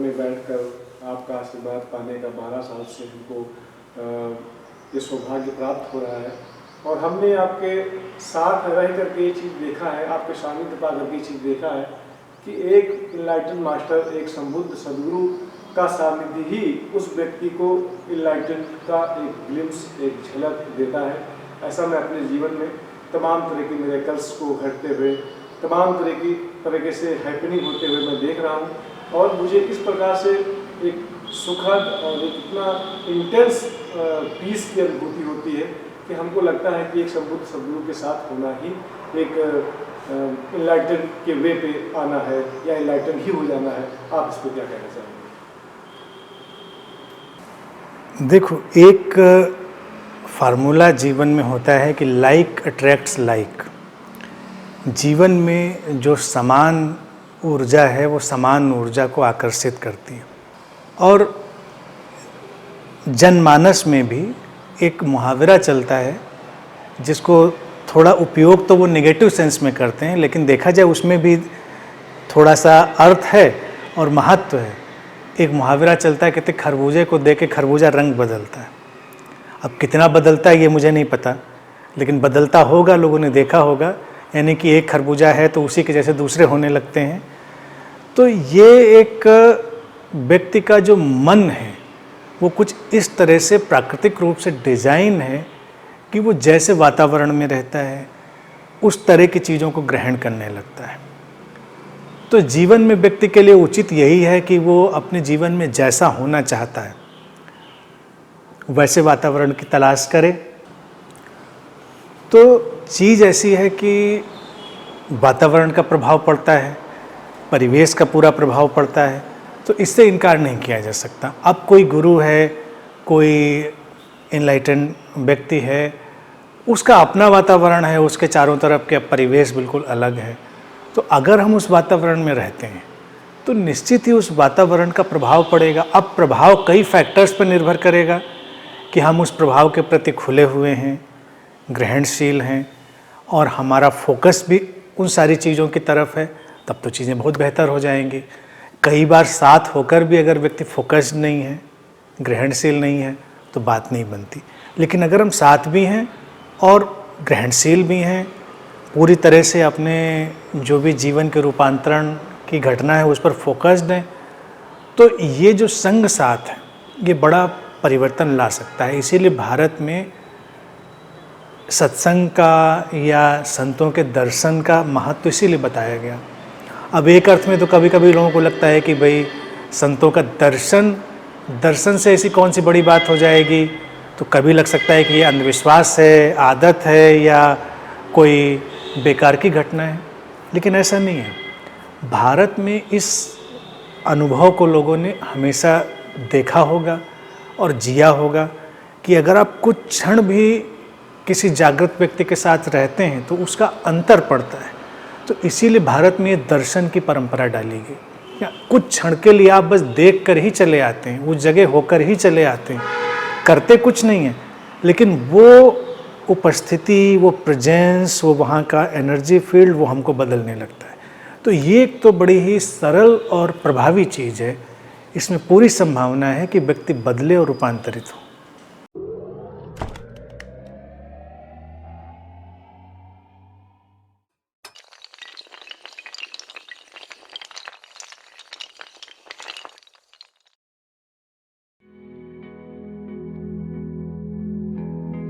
में बैठकर आपका आशीर्वाद पाने का 12 साल से हमको ये सौभाग्य प्राप्त हो रहा है। और हमने आपके साथ रह करके ये चीज़ देखा है, आपके सानिध्य पा करके ये चीज़ देखा है कि एक इनलाइटन मास्टर, एक संबुद्ध सदगुरु का सानिध्य ही उस व्यक्ति को इनलाइटन का एक ग्लिम्स, एक झलक देता है। ऐसा मैं अपने जीवन में तमाम तरह के मिरेकल्स को घटते हुए, तमाम तरीके से हैपनिंग होते हुए मैं देख रहा हूँ। और मुझे इस प्रकार से एक सुखद और एक इतना इंटेंस पीस की अनुभूति होती है कि हमको लगता है कि एक संबुद्ध सदगुरु के साथ होना ही एक इनलाइटन के वे पे आना है या इनलाइटन ही हो जाना है। आप इस पर क्या कहना चाहेंगे? देखो, एक फार्मूला जीवन में होता है कि लाइक अट्रैक्ट्स लाइक। जीवन में जो समान ऊर्जा है वो समान ऊर्जा को आकर्षित करती है। और जनमानस में भी एक मुहावरा चलता है जिसको थोड़ा उपयोग तो वो नेगेटिव सेंस में करते हैं, लेकिन देखा जाए उसमें भी थोड़ा सा अर्थ है और महत्व है। एक मुहावरा चलता है, कहते खरबूजे को देख के खरबूजा रंग बदलता है। अब कितना बदलता है ये मुझे नहीं पता, लेकिन बदलता होगा, लोगों ने देखा होगा। यानी कि एक खरबूजा है तो उसी के जैसे दूसरे होने लगते हैं। तो ये एक व्यक्ति का जो मन है वो कुछ इस तरह से प्राकृतिक रूप से डिज़ाइन है कि वो जैसे वातावरण में रहता है उस तरह की चीज़ों को ग्रहण करने लगता है। तो जीवन में व्यक्ति के लिए उचित यही है कि वो अपने जीवन में जैसा होना चाहता है वैसे वातावरण की तलाश करे। तो चीज़ ऐसी है कि वातावरण का प्रभाव पड़ता है, परिवेश का पूरा प्रभाव पड़ता है, तो इससे इनकार नहीं किया जा सकता। अब कोई गुरु है, कोई इनलाइटन व्यक्ति है, उसका अपना वातावरण है, उसके चारों तरफ के परिवेश बिल्कुल अलग है। तो अगर हम उस वातावरण में रहते हैं तो निश्चित ही उस वातावरण का प्रभाव पड़ेगा। अब प्रभाव कई फैक्टर्स पर निर्भर करेगा कि हम उस प्रभाव के प्रति खुले हुए हैं, ग्रहणशील हैं और हमारा फोकस भी उन सारी चीज़ों की तरफ है, तब तो चीज़ें बहुत बेहतर हो जाएंगी। कई बार साथ होकर भी अगर व्यक्ति फोकस्ड नहीं है, ग्रहणशील नहीं है, तो बात नहीं बनती। लेकिन अगर हम साथ भी हैं और ग्रहणशील भी हैं, पूरी तरह से अपने जो भी जीवन के रूपांतरण की घटना है उस पर फोकस्ड हैं, तो ये जो संग साथ है ये बड़ा परिवर्तन ला सकता है। इसीलिए भारत में सत्संग का या संतों के दर्शन का महत्व इसीलिए बताया गया। अब एक अर्थ में तो कभी कभी लोगों को लगता है कि भाई संतों का दर्शन से ऐसी कौन सी बड़ी बात हो जाएगी, तो कभी लग सकता है कि ये अंधविश्वास है, आदत है या कोई बेकार की घटना है, लेकिन ऐसा नहीं है। भारत में इस अनुभव को लोगों ने हमेशा देखा होगा और जिया होगा कि अगर आप कुछ क्षण भी किसी जागृत व्यक्ति के साथ रहते हैं तो उसका अंतर पड़ता है। तो इसीलिए भारत में ये दर्शन की परंपरा डाली गई। कुछ क्षण के लिए आप बस देख कर ही चले आते हैं, उस जगह होकर ही चले आते हैं, करते कुछ नहीं है, लेकिन वो उपस्थिति, वो प्रेजेंस, वो वहाँ का एनर्जी फील्ड वो हमको बदलने लगता है। तो ये एक तो बड़ी ही सरल और प्रभावी चीज़ है। इसमें पूरी संभावना है कि व्यक्ति बदले और रूपांतरित हो।